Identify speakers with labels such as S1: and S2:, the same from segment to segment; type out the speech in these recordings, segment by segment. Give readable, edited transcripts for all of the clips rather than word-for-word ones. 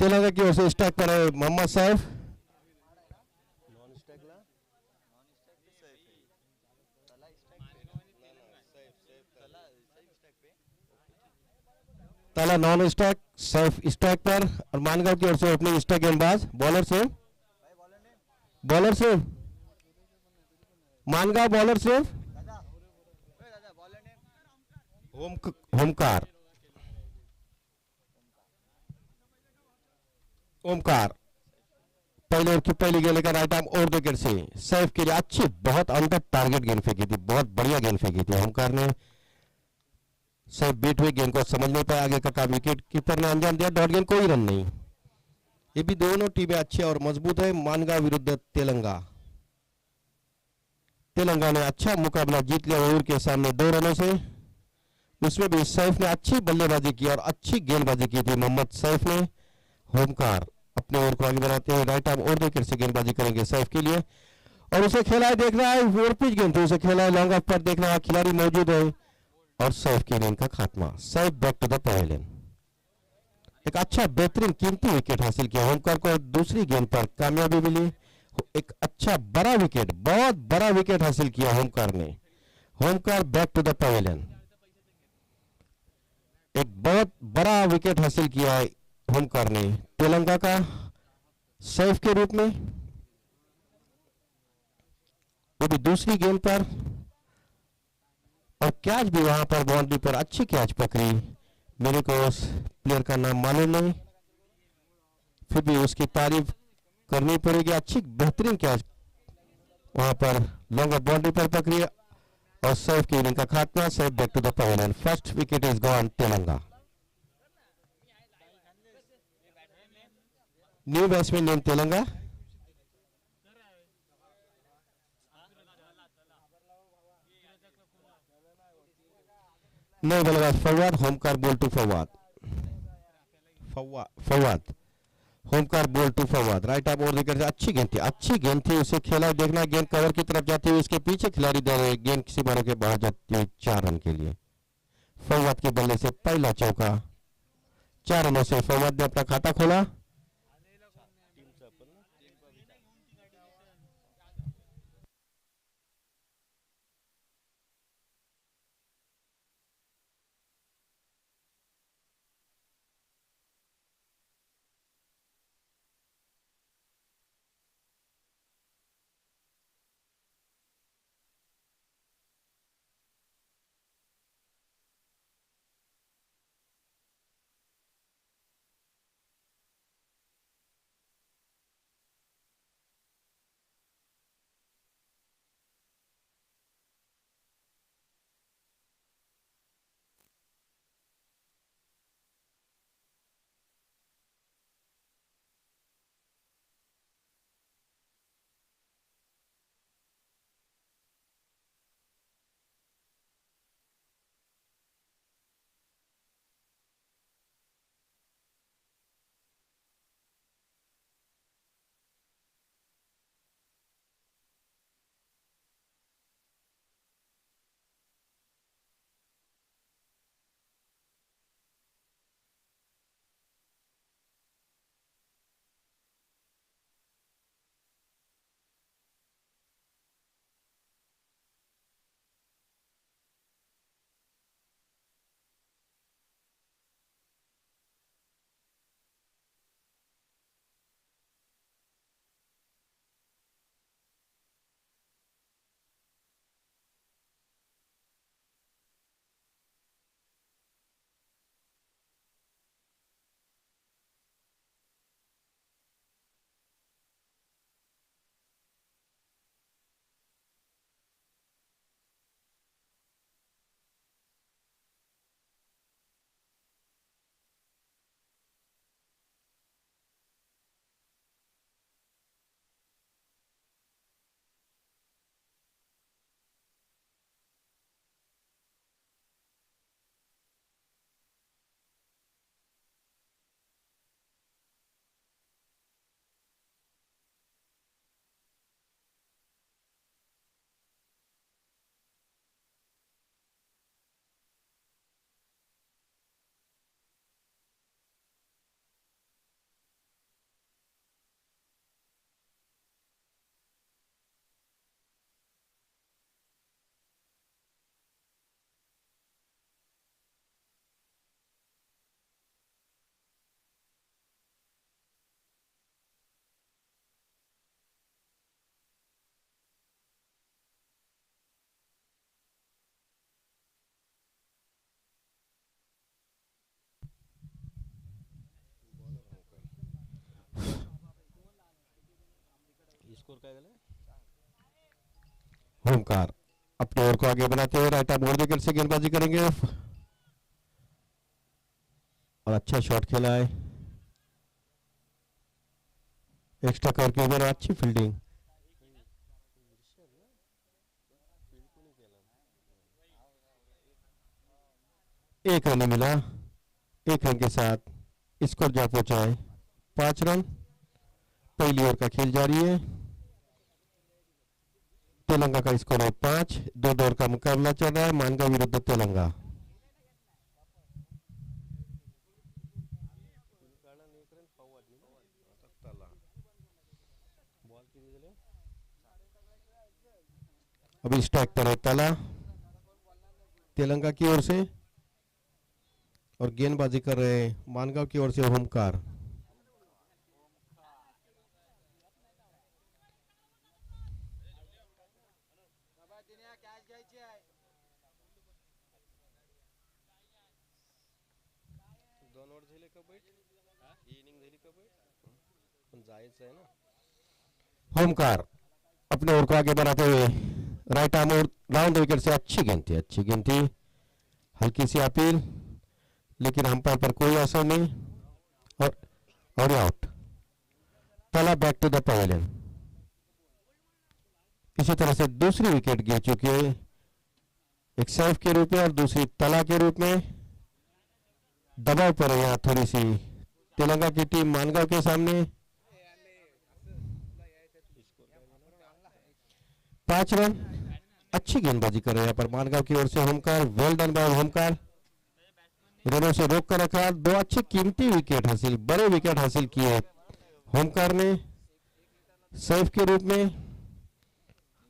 S1: तेलंगाना की ओर से स्ट्राइक पर है मोहम्मद सैफ। ताला नॉन स्ट्राइक, सैफ स्ट्राइक पर। और मानगांव की ओर से ओपनिंग स्ट्राइक गेंदबाज बॉलर से, बॉलर से मानगांव, बॉलर से होमकार, ओमकार। पहले ओवर की पहली गेंद लेकर राइट आर्म और विकेट से सैफ के लिए अच्छी, बहुत अंदर टारगेट गेंद फेंकी थी, बहुत बढ़िया गेंद फेंकी थी ओमकार ने। सैफ बीट हुई गेंद को समझ नहीं पाया, आगे का काम विकेट कीपर ने अंजाम दिया, डॉट गेंद, कोई रन नहीं। ये भी दोनों टीमें अच्छी और मजबूत है। मानगांव विरुद्ध तेलंगाना। तेलंगाना ने अच्छा मुकाबला जीत लिया ओवर के सामने 2 रनों से। उसमें भी सैफ ने अच्छी बल्लेबाजी की और अच्छी गेंदबाजी की थी मोहम्मद सैफ ने। होमकार अपने ओवर को आगे बढ़ाते हुए राइट आर्म और विकेट से गेंदबाजी करेंगे सैफ के लिए। और उसे खेला है, देख रहा है ओवर पिच गेंद थी, उसे खेला है लॉन्ग ऑफ पर, देख रहा है खिलाड़ी मौजूद है और सैफ की गेंद का खात्मा। Saif back to the pavilion. एक अच्छा बेहतरीन कीमती विकेट हासिल किया होमकार को, दूसरी गेंद पर कामयाबी मिली। एक अच्छा बड़ा विकेट, बहुत बड़ा विकेट हासिल किया होमकार ने। होमकार बैक टू द पवेलियन। एक बहुत बड़ा विकेट हासिल किया है होमकार ने तेलंगाना का सैफ के रूप में, वो भी दूसरी गेंद पर। और कैच भी वहां पर बाउंड्री पर अच्छी कैच पकड़ी। मेरे को उस प्लेयर का नाम मालूम नहीं, फिर भी उसकी तारीफ करनी पड़ेगी। अच्छी बेहतरीन कैच वहां पर लॉन्ग बाउंड्री पर पकड़ी और सैफ की इनिंग का खात्मा। Saif back to the pavilion. First wicket is gone Telangana. New batsman in Telangana. नए बल्लेबाज Fawad, Homkar ball to Fawad. Fawad Homkar ball to Fawad, right arm और विकेट। अच्छी गेंद थी, अच्छी गेंद थी, उसे खेला, देखना गेंद कवर की तरफ जाती हुई इसके पीछे खिलाड़ी दे रहे, गेंद किसी बारों के बाहर जाती हुई 4 रन के लिए। फवाद के बल्ले से पहला चौका, 4 रनों से फवाद ने अपना खाता खोला।
S2: स्कोर काय झालं?
S1: होमकार अपने ओर को आगे बनाते हुए राइट आर्म विकेट से गेंदबाजी करेंगे और अच्छा शॉट खेला है, एक्स्ट्रा करके उधर अच्छी फील्डिंग, एक रन मिला, एक रन के साथ स्कोर जा पहुंचा है 5 रन। पहली ओवर का खेल जारी है, तेलंगा का स्कोर है 5, 2 ओवर का मुकाबला चल रहा है मानगांव विरुद्ध तेलंगा। अभी स्ट्राइक पर है तला तेलंगा की ओर से और गेंदबाजी कर रहे हैं मानगांव की ओर से होमकार। होमकार अपने ओर को आगे बढ़ाते हुए राइट आर्म और राउंड विकेट से अच्छी गेंद थी, अच्छी गेंद थी, हल्की सी अपील लेकिन अंपायर पर कोई असर नहीं और आउट। तला बैक टू द पवेलियन। इसी तरह से दूसरी विकेट गिर चुकी है, एक सैफ के रूप में और दूसरी तला के रूप में। दबाव पर है यहाँ थोड़ी सी तेलंगा की टीम मानगांव के सामने। 5 रन, अच्छी गेंदबाजी कर रहे हैं यहाँ पर मानगांव की ओर से होमकार। वेल डन बाय होमकार, रनों से रोक कर रखा। 2 अच्छे कीमती विकेट हासिल, बड़े विकेट हासिल किए होमकार ने सैफ के रूप में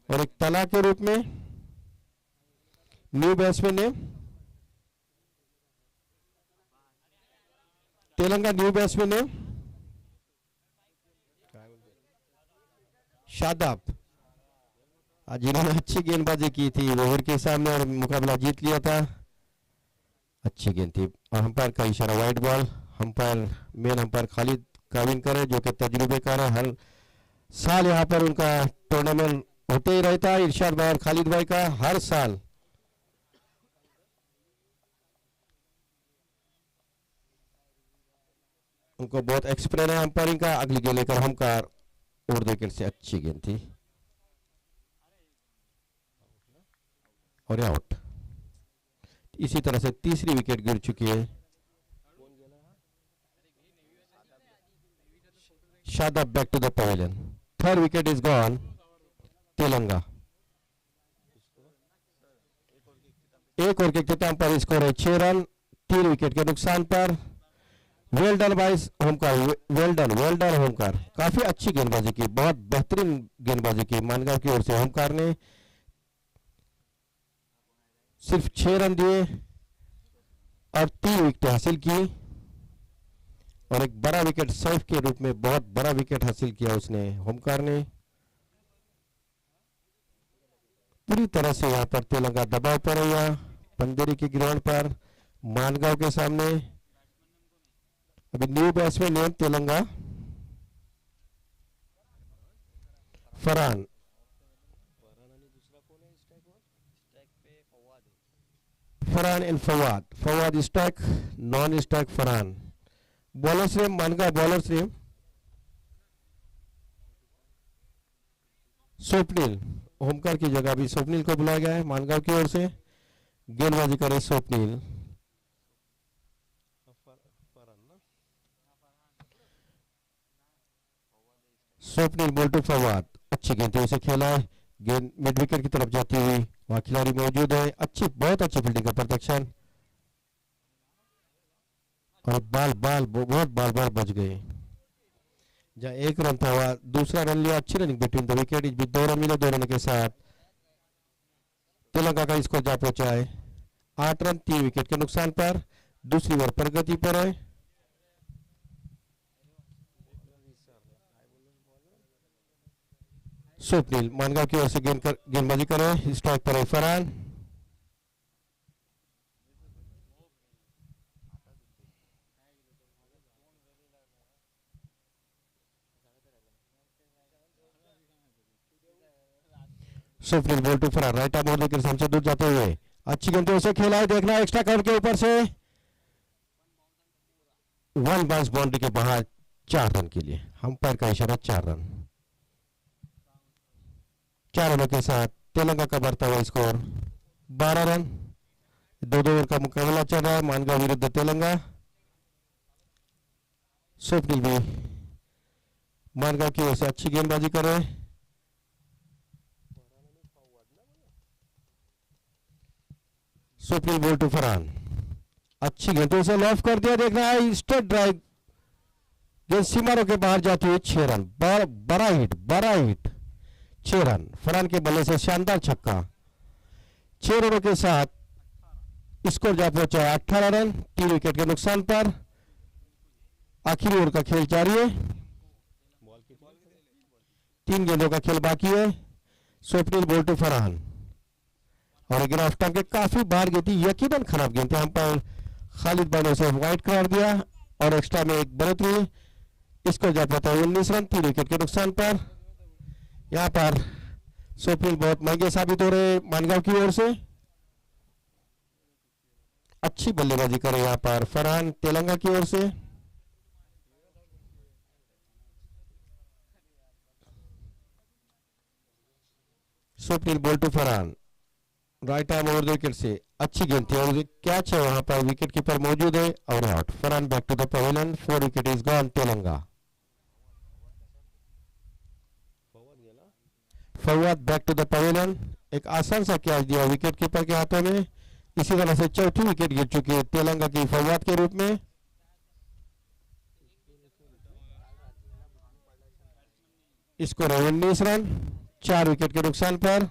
S1: और एक तला के रूप में। न्यू बैट्समैन ने तेलंगा न्यू बैट्समैन ने शादाब, आज इन्होंने अच्छी गेंदबाजी की थी ओवर के सामने और मुकाबला जीत लिया था। अच्छी गेंद थी और अंपायर का इशारा wide ball. Umpire main umpire Khalid Kavinkar है जो कि तजुर्बेकार है, हर साल यहाँ पर उनका टूर्नामेंट होते ही रहता है। इरशाद भाई और खालिद भाई का हर साल। उनको बहुत एक्सपीरियंस है अंपायरिंग का। अगली गेंद लेकर हमकार और विकेट से अच्छी गेंद थी और आउट। इसी तरह से तीसरी विकेट गिर चुकी है। Shadab back to the pavilion. Third wicket is gone Telangana. एक ओवर के इख्तिताम पर स्कोर है 6 रन 3 विकेट के नुकसान पर। Well done by Homkar, well done Homkar. काफी अच्छी गेंदबाजी की, बहुत बेहतरीन गेंदबाजी की मानगांव की ओर से होमकार ने। सिर्फ 6 रन दिए और 3 विकेट हासिल की और एक बड़ा विकेट सैफ के रूप में बहुत बड़ा विकेट हासिल किया उसने होमकार ने। पूरी तरह से यहाँ पर तेलंगा दबाव पर है, यहाँ पंदेरी के ग्राउंड पर मानगांव के सामने। अभी new batsman name Telanga Farhan. Farhan and Fawad, Fawad strike, non strike Farhan. Bowlers name Mangaon, bowlers name Swapnil. Homkar की जगह भी स्वप्निल को बुलाया गया है मानगांव की ओर से। गेंदबाजी करे स्वप्निल। स्वप्निल बॉल टू फवाद, अच्छी गेंद उसे खेला है, गेंद मिड विकेट की तरफ जाती हुई, वहां खिलाड़ी मौजूद है। अच्छी, बहुत अच्छी फील्डिंग का प्रदर्शन और बहुत बाल बच गए। जहां एक रन था वहां दूसरा रन लिया। अच्छी running between the wicket, 2 run मिले, 2 रन के साथ तेलंगा का स्कोर जा पहुंचा है 8 रन 3 विकेट के नुकसान पर। दूसरी ओवर प्रगति पर है। स्वप्निल मानगांव की ओर से गेंदबाजी करे, स्ट्राइक पर है फरहान। स्वप्निल बॉल टू फरार, राइट आर्म और देकर हमसे दूर जाते हुए अच्छी गेंद उसे खेला है, देखना एक्स्ट्रा कवर के ऊपर से वन बाउंस बाउंड्री के बाहर 4 रन के लिए, अंपायर का इशारा 4 रन। 4 रनों के साथ तेलंगाना का बढ़ता हुआ स्कोर 12 रन। 2-2 ओवर का मुकाबला चल रहा है मानगांव विरुद्ध तेलंगाना। स्वप्निल भी मानगांव की ओर से अच्छी गेंदबाजी कर रहे हैं। स्वप्निल बॉल टू फरहान, अच्छी गेंदों से लॉफ कर दिया, देखना है स्ट्रेट ड्राइव, गेंद सीमारों के बाहर जाती हुई 6 रन। बड़ा हिट 6 रन। फरहान के बल्ले से शानदार छक्का। 6 रनों के साथ स्कोर जा पहुंचा है 18 रन, 3 विकेट के नुकसान पर। आखिरी ओवर का खेल जारी है, 3 गेंदों का खेल बाकी है। स्वप्निल बॉल टू फरहान और ग्राफ टाइम के काफी बाहर गई थी, यकीनन खराब गेंद थी, अंपायर खालिद भाई ने उसे वाइड करार दिया और एक्स्ट्रा में एक बढ़ोतरी। इसको जा पाता है 19 रन, 3 विकेट के नुकसान पर। यहां पर स्वप्निल बहुत महंगे साबित हो रहे मानगांव की ओर से। अच्छी बल्लेबाजी करे यहां पर फरहान तेलंगाना की ओर से। Swapnil ball to Farhan, right arm over the wicket से अच्छी गेंद थी और कैच है, वहां पर विकेट कीपर मौजूद है और out. Farhan back to the pavilion, 4 wicket is gone Telangana. Fawad back to the pavilion, एक आसान सा कैच दिया विकेट कीपर के हाथों में। इसी तरह से चौथी विकेट गिर चुकी है तेलंगाना की फवाद के रूप में। स्कोर है 19 रन, 4 विकेट के नुकसान पर।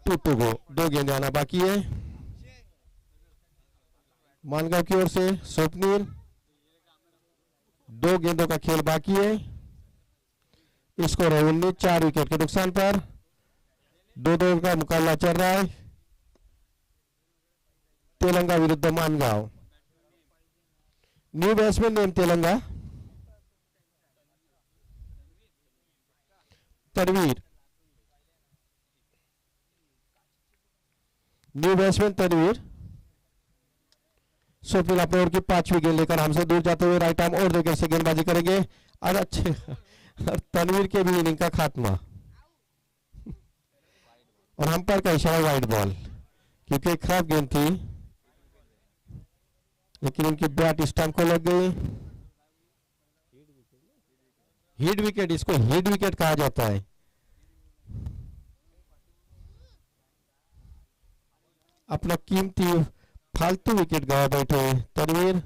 S1: 2 गो, 2 गेंदें आना बाकी है मानगांव की ओर से। स्वप्निल, 2 गेंदों का खेल बाकी है। स्कोर है 19, 4 विकेट के नुकसान पर। 2-2 का मुकाबला चल रहा है तेलंगाना विरुद्ध Mangaon. New batsman name Telangana, Tanveer. New batsman Tanveer. Swapnil अपने ओवर की 5वीं गेंद लेकर हमसे दूर जाते हुए राइट आर्म और विकेट से गेंदबाजी करेंगे और अच्छे तनवीर के भी इनिंग का खात्मा और अंपायर का इशारा वाइड बॉल, क्योंकि खराब गेंद थी लेकिन उनकी बैट स्टंप को लग गई। हिट विकेट, इसको हिट विकेट कहा जाता है। अपना कीमती फालतू विकेट गवा बैठे तनवीर।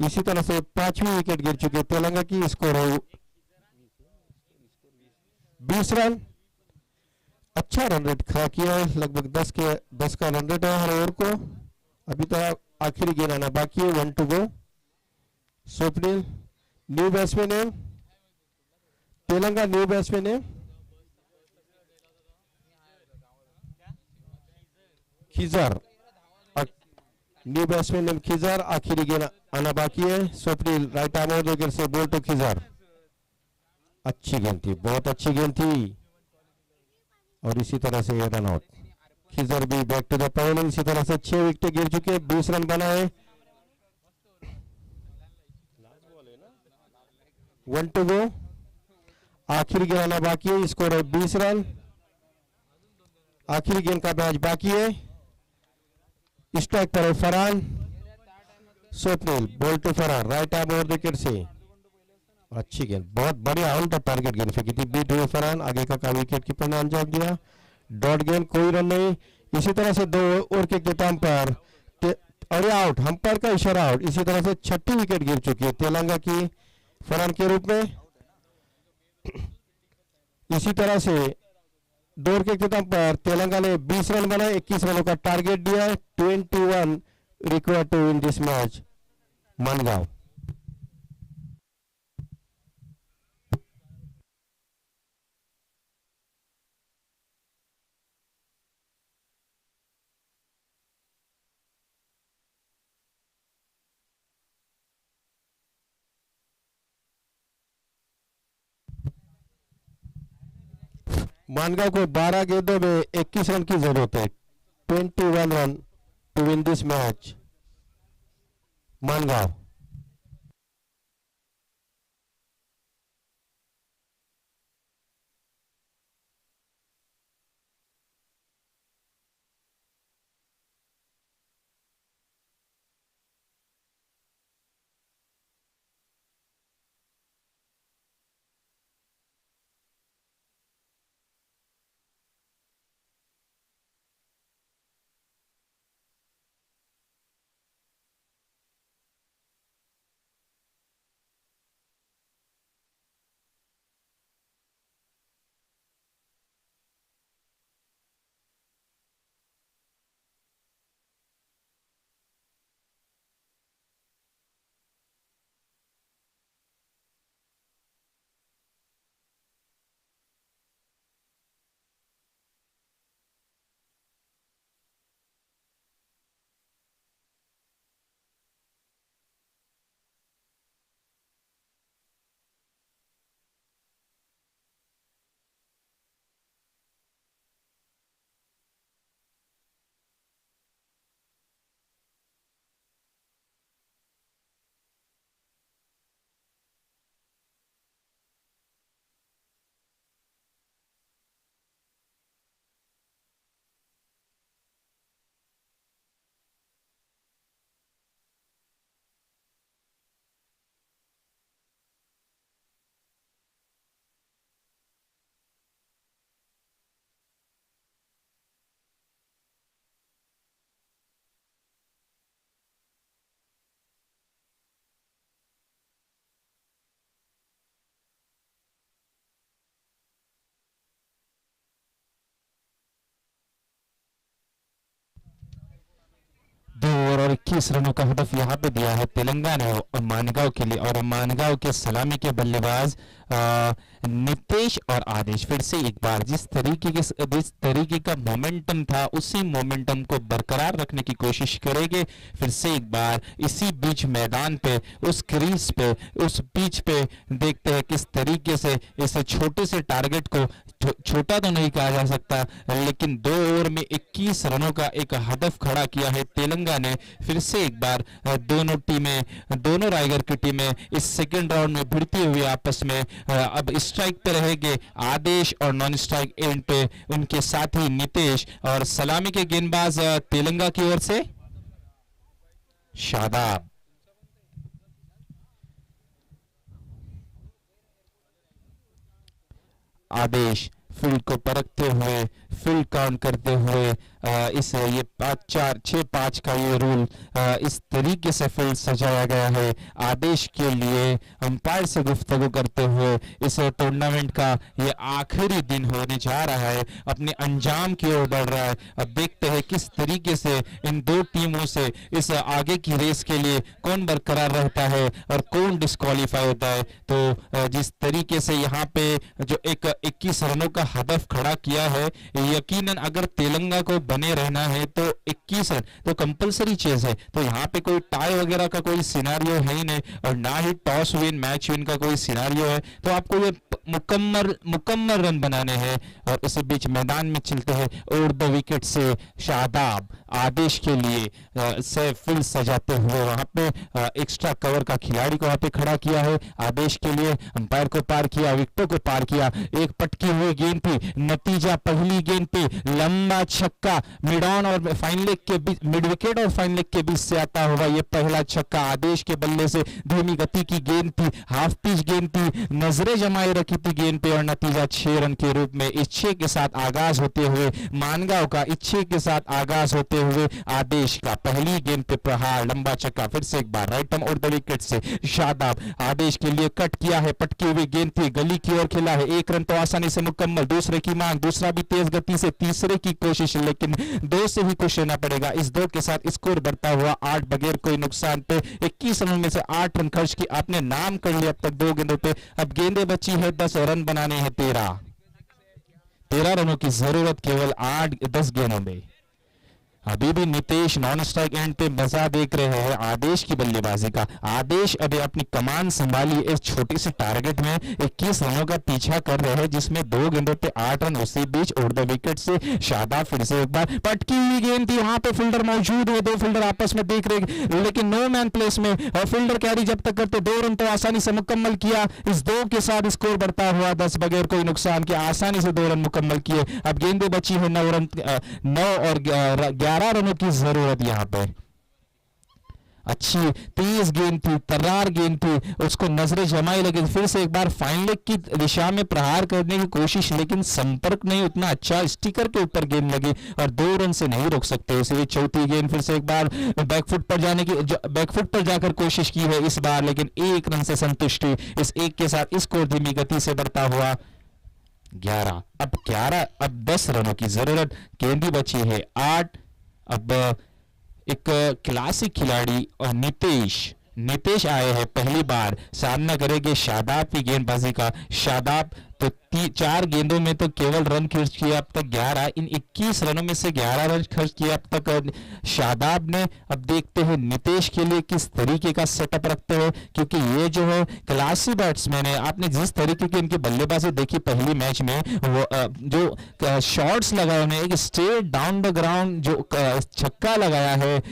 S1: इसी तरह से 5वीं विकेट गिर चुके तेलंगाना की। स्कोर है 20 रन, अच्छा रन रेट खड़ा किया है, लगभग 10 का रन रेट है हर ओवर को। अभी तो आखिरी गेंद आना बाकी है, 1 to go. Swapnil, new batsman है तेलंगाना, न्यू बैट्समैन है Khizar. New batsman name Khizar, आखिरी गेंद आना बाकी है। स्वप्निल राइट आर्म और विकेट से बॉल टू खिजर, अच्छी गेंद थी, बहुत अच्छी गेंद थी और इसी तरह से रन आउट। खिजर भी बैक टू द पवेलियन। इसी तरह से 6 विकेट गिर चुके, 20 रन बना है। 1 टू गो, आखिरी गेंद आना बाकी है। स्कोर है 20 रन, आखिरी गेंद का मैच बाकी है। स्ट्राइक पर है Farhan. Swapnil ball to Farhan, right arm over wicket से अच्छी गेंद, बहुत बढ़िया ऑन द टारगेट गेंद फेंकी थी, बीट हुए फरहान। आगे का विकेट कीपर ने अंजाम दिया, डॉट गेंद, कोई रन नहीं। इसी तरह से 2 ओवर के इख्तिताम पर और आउट, अंपायर का इशारा आउट। इसी तरह से 6ठी विकेट गिर चुकी है तेलंगाना की फरहान के रूप में। इसी तरह से 2 ओवर के इख्तिताम पर तेलंगाना ने 20 रन बनाए, 21 रनों का टारगेट दिया है। 21 required to win this match Mangaon. Mangaon को 12 गेंदों में 21 रन की जरूरत है। 21 run to win this match. Mangaon
S2: दो ओवर और 21 रनों का हदफ यहाँ पे दिया है तेलंगाना और मानगांव के लिए। और मानगांव के सलामी के बल्लेबाज नितेश और आदेश फिर से एक बार जिस तरीके का मोमेंटम था उसी मोमेंटम को बरकरार रखने की कोशिश करेंगे। फिर से एक बार इसी बीच मैदान पे उस क्रीज पे उस पिच पे देखते हैं किस तरीके से इस छोटे से टारगेट को, छोटा तो नहीं कहा जा सकता, लेकिन 2 ओवर में 21 रनों का एक हदफ खड़ा किया है तेलंगाना ने। फिर से एक बार दोनों रायगढ़ की टीमें इस सेकेंड राउंड में भिड़ती हुई आपस में अब स्ट्राइक पे रहेंगे आदेश और नॉन स्ट्राइक एंड पे उनके साथी नितेश। और सलामी के गेंदबाज तेलंगाना की ओर से शादाब। आदेश फील्ड को परखते हुए, फील्ड काउंट करते हुए इस ये 5-4-6-5 का ये रूल इस तरीके से फील्ड सजाया गया है। आदेश के लिए अंपायर से गुफ्तगू करते हुए इस टूर्नामेंट का ये आखिरी दिन होने जा रहा है, अपने अंजाम की ओर बढ़ रहा है। अब देखते हैं किस तरीके से इन दो टीमों से इस आगे की रेस के लिए कौन बरकरार रहता है और कौन डिस्क्वालीफाई होता है। तो जिस तरीके से यहाँ पे जो एक 21 रनों का हदफ खड़ा किया है, यकीनन अगर तेलंगाना को बने रहना है तो 21 रन तो कंपलसरी चीज है। तो यहाँ पे कोई टाई वगैरह का कोई सिनारियो है ही नहीं और ना ही टॉस विन मैच विन का कोई सिनारियो है। तो आपको ये मुकम्मल रन बनाने हैं। और उसी बीच मैदान में चलते हैं और द विकेट से शादाब आदेश के लिए से फील्ड सजाते हुए वहां पे एक्स्ट्रा कवर का खिलाड़ी को वहां पे खड़ा किया है। आदेश के लिए अंपायर को पार किया, विकेटों को पार किया, एक पटकी हुई गेंद थी, नतीजा पहली गेंद पे लंबा छक्का मिड ऑन और फाइन लेग के बीच, मिड विकेट और फाइन लेग के बीच से आता हुआ ये पहला छक्का आदेश के बल्ले से। धीमी गति की गेंद थी, हाफ पिच गेंद थी, नजरें जमाए रखी थी गेंद पे और नतीजा 6 रन के रूप में। इस 6 के साथ आगाज होते हुए मानगांव का, इस 6 के साथ आगाज होते हुए आदेश का पहली गेंद पे प्रहार, लंबा छक्का। फिर से एक बार राइट और द विकेट से शादाब आदेश के लिए कट किया है, पटकी हुई गेंद थी, गली की ओर खेला है, 1 रन तो आसानी से मुकम्मल। दूसरे की मांग, दूसरा भी तेज गति से, तीसरे की कोशिश, लेकिन 2 से भी खुश रहना पड़ेगा। इस 2 के साथ स्कोर बढ़ता हुआ 8 बगैर कोई नुकसान पे 21 रन में से 8 रन खर्च की आपने नाम कर लिया अब तक 2 गेंदों पे। अब गेंदें बची है 10, रन बनाने हैं 13 रनों की जरूरत केवल 10 गेंदों में। अभी भी नितेश नॉन स्ट्राइक एंड पे मजा देख रहे हैं आदेश की बल्लेबाजी का। आदेश अभी अपनी कमान संभाली इस छोटे से टारगेट में 21 रनों का पीछा कर रहे हैं, जिसमें 2 गेंदों पे 8 रन। उसी बीच उड़ द विकेट से शादाब फिर से एक बार पटकी हुई गेंद थी, वहां पे फील्डर मौजूद है, 2 फील्डर आपस में देख रहे, लेकिन नो मैन प्लेस में और फील्डर कैरी जब तक करते 2 रन तो आसानी से मुकम्मल किया। इस 2 के साथ स्कोर बढ़ता हुआ 10 बगैर कोई नुकसान के आसानी से 2 रन मुकम्मल किए। अब गेंदें बची है 9 रन, 9 और 11 रनों की जरूरत यहां पे। अच्छी तेज गेंद थी, तर्रार गेंद थी, उसको नजरें जमाई, लेकिन फिर से एक बार फाइन लेग की दिशा में प्रहार करने की कोशिश, लेकिन संपर्क नहीं उतना अच्छा, स्टिकर के ऊपर गेंद लगी और 2 रन से नहीं रोक सकते। इसलिए चौथी गेंद फिर से एक बार बैकफुट पर जाने की, बैकफुट पर जाकर कोशिश की है इस बार, लेकिन 1 रन से संतुष्टि। इस 1 के साथ स्कोर धीमी गति से बढ़ता हुआ 11, अब 10 रनों की जरूरत। गेंदी बची है 8। अब एक क्लासिक खिलाड़ी और नितेश आए हैं, पहली बार सामना करेंगे शादाब की गेंदबाजी का। शादाब तो 4 गेंदों में तो केवल रन खर्च किया अब तक 11, इन 21 रनों में से 11 रन खर्च किया अब तक शादाब ने। अब देखते हैं नितेश के लिए किस तरीके का सेटअप रखते हैं, क्योंकि ये जो है क्लासी बैट्समैन है। आपने जिस तरीके की इनकी बल्लेबाजी देखी पहली मैच में, वो जो शॉट्स लगाए उन्हें, एक स्ट्रेट डाउन द ग्राउंड जो छक्का लगाया है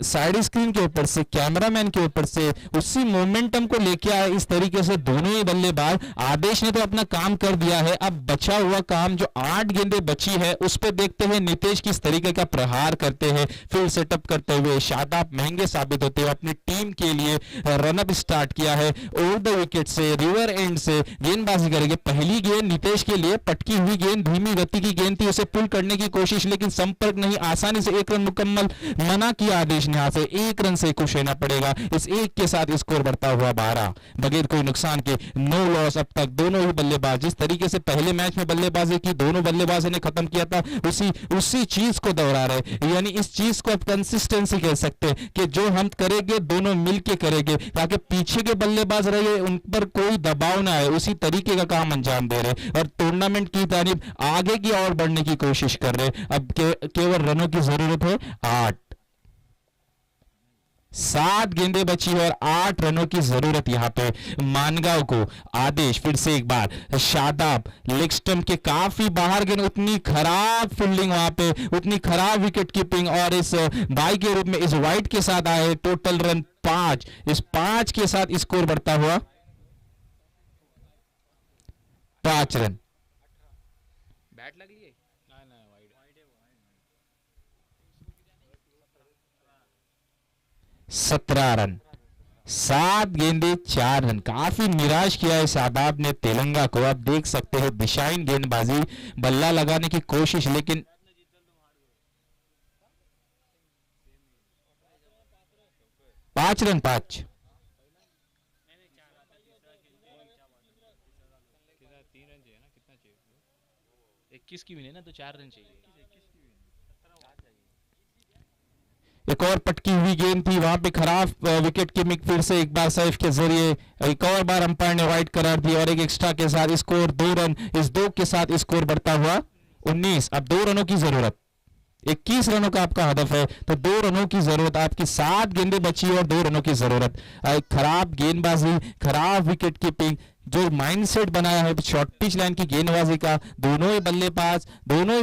S2: साइड स्क्रीन के ऊपर से, कैमरामैन के ऊपर से, उसी मोमेंटम को लेके आए इस तरीके से दोनों ही बल्लेबाज। आदेश ने तो अपना काम कर दिया है, अब बचा हुआ काम जो 8 गेंदें बची है उस पे देखते हैं नितेश किस तरीके का प्रहार करते हैं। फील्ड सेटअप करते हुए शादाब महंगे साबित होते हुए अपनी टीम के लिए रनअप स्टार्ट किया है। ओवर द विकेट से, रिवर एंड से गेंदबाजी करेंगे। पहली गेंद नितेश के लिए पटकी हुई गेंद, धीमी गति की गेंद थी, उसे पुल करने की कोशिश, लेकिन संपर्क नहीं, आसानी से 1 रन मुकम्मल मना किया आदेश ने। यहां से 1 रन से खुश रहना पड़ेगा। इस 1 के साथ स्कोर बढ़ता हुआ 12 बगैर कोई नुकसान के, नो लॉस। अब तक दोनों ही बल्लेबाज जिस तरीके से पहले मैच में बल्लेबाजी की दोनों बल्लेबाजों ने खत्म किया था, उसी चीज को दोहरा रहे। यानी इस चीज को अब कंसिस्टेंसी कह सकते हैं कि जो हम करेंगे दोनों मिलके करेंगे, ताकि पीछे के बल्लेबाज रहे उन पर कोई दबाव ना आए, उसी तरीके का काम अंजाम दे रहे और टूर्नामेंट की तारीफ आगे की ओर बढ़ने की कोशिश कर रहे। अब केवल रनों की जरूरत है 8। 7 गेंदें बची है और 8 रनों की जरूरत यहां पे मानगांव को। आदेश फिर से एक बार, शादाब लेग स्टंप के काफी बाहर गेंद, उतनी खराब फील्डिंग वहां पे, उतनी खराब विकेट कीपिंग, और इस बाई के रूप में इस वाइट के साथ आए। टोटल रन 5, इस 5 के साथ स्कोर बढ़ता हुआ 5 रन। बैट लग लिए 17 रन, 7 गेंदे 4 रन। काफी निराश किया है शादाब ने तेलंगा को। आप देख सकते हैं दिशाहीन गेंदबाजी, बल्ला लगाने की कोशिश, लेकिन 5 रन 5।
S3: 21 की भी नहीं ना, तो 4 रन चाहिए।
S2: एक और पटकी हुई गेंद थी, वहां पे खराब विकेट कीपिंग, फिर से एक बार सैफ के जरिए एक और बार अंपायर ने वाइड करार दिया और एक एक्स्ट्रा के साथ स्कोर 2 रन। इस 2 के साथ स्कोर बढ़ता हुआ 19। अब 2 रनों की जरूरत, 21 रनों का आपका हदफ है तो 2 रनों की जरूरत। आपकी 7 गेंदें बची और 2 रनों की जरूरत। खराब गेंदबाजी, खराब विकेट कीपिंग, जो माइंडसेट बनाया है शॉर्ट पिच लाइन की गेंदबाजी का, दोनों ही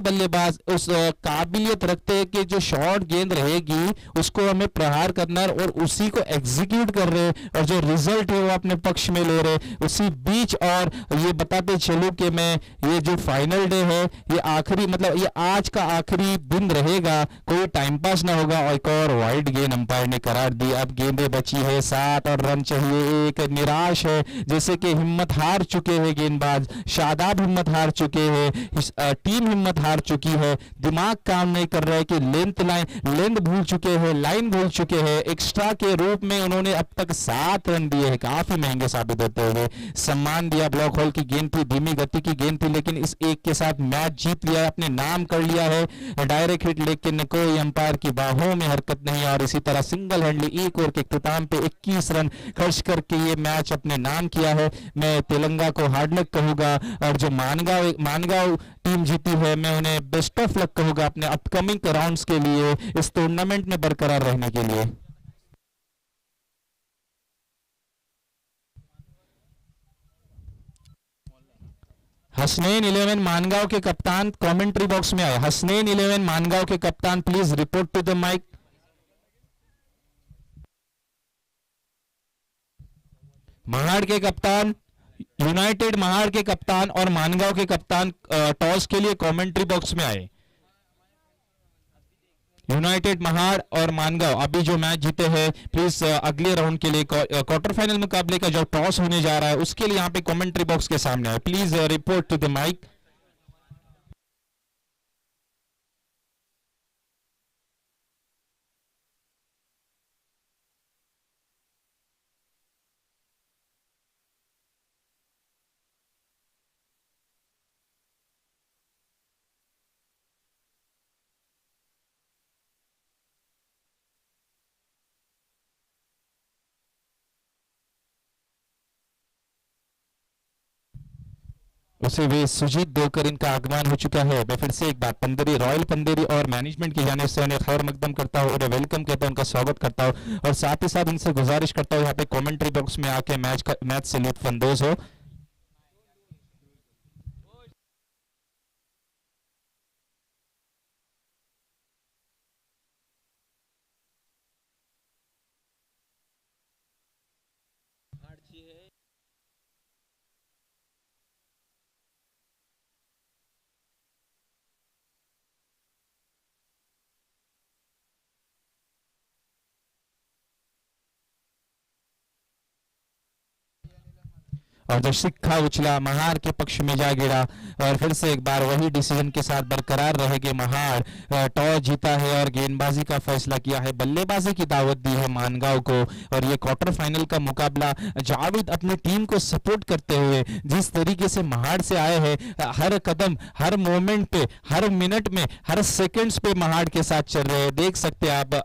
S2: बल्लेबाज उस काबिलियत रखते हैं कि जो शॉर्ट गेंद रहेगी उसको हमें प्रहार करना है और उसी को एग्जीक्यूट कर रहे हैं और जो रिजल्ट है वो अपने पक्ष में ले रहे उसी बीच। और ये बताते चलूं कि मैं ये जो फाइनल डे है, ये आखिरी मतलब ये आज का आखिरी दिन रहेगा, कोई टाइम पास ना होगा। और एक और वाइड गेंद अंपायर ने करार दी। अब गेंदें बची है 7 और रन चाहिए। एक निराश है, जैसे कि हिम्मत हार चुके हैं गेंदबाज, शादाब हिम्मत हार चुके हैं, टीम हिम्मत हार चुकी है, दिमाग काम नहीं कर रहा है कि लेंथ भूल चुके हैं, लाइन भूल चुके हैं। एक्स्ट्रा के रूप में उन्होंने अब तक 7 रन दिए हैं, काफी महंगे साबित होते हुए। सम्मान दिया, ब्लॉक होल की गेंद थी, धीमी गति की गेंद थी, लेकिन इस 1 के साथ मैच जीत लिया, अपने नाम कर लिया है डायरेक्ट हिट, लेकिन कोई अंपायर की बाहों में हरकत नहीं। और इसी तरह सिंगल हैंडली 1 ओवर के इख्तिताम पे 21 रन खर्च करके ये मैच अपने नाम किया है। मैं तेलंगा को हार्ड लक कहूंगा, और जो मानगांव टीम जीती है मैं उन्हें बेस्ट ऑफ लक कहूंगा अपने अपकमिंग राउंड्स के लिए, इस टूर्नामेंट में बरकरार रहने के लिए। हसनैन 11 मानगांव के कप्तान कमेंट्री बॉक्स में आए। हसनैन 11 मानगांव के कप्तान please report to the mic. Mahad के कप्तान, यूनाइटेड महाड़ के कप्तान और मानगांव के कप्तान टॉस के लिए कमेंट्री बॉक्स में आए। यूनाइटेड महाड़ और मानगांव अभी जो मैच जीते हैं, प्लीज अगले राउंड के लिए क्वार्टर फाइनल मुकाबले का जो टॉस होने जा रहा है उसके लिए यहाँ पे कमेंट्री बॉक्स के सामने आए। Please report to the mic. उसे वे सुजीत देवकर इनका आगमन हो चुका है। मैं फिर से एक बार पंदेरी रॉयल पंदेरी और मैनेजमेंट की जानिब से उन्हें खैर मकदम करता हूँ, उन्हें वेलकम कहता हूँ, उनका स्वागत करता हूँ और साथ ही साथ उनसे गुजारिश करता हूँ यहाँ पे कमेंट्री बॉक्स में आके मैच से लुत्फानंदोज हो। और जो सिक्का उछला महाड़ के पक्ष में जा गिरा और फिर से एक बार वही डिसीजन के साथ बरकरार रहेंगे। महाड़ टॉस जीता है और गेंदबाजी का फैसला किया है, बल्लेबाजी की दावत दी है मानगांव को और ये क्वार्टर फाइनल का मुकाबला जावेद अपनी टीम को सपोर्ट करते हुए जिस तरीके से महाड़ से आए हैं, हर कदम हर मोमेंट पे हर मिनट में हर सेकंड्स पे महाड़ के साथ चल रहे हैं। देख सकते हैं आप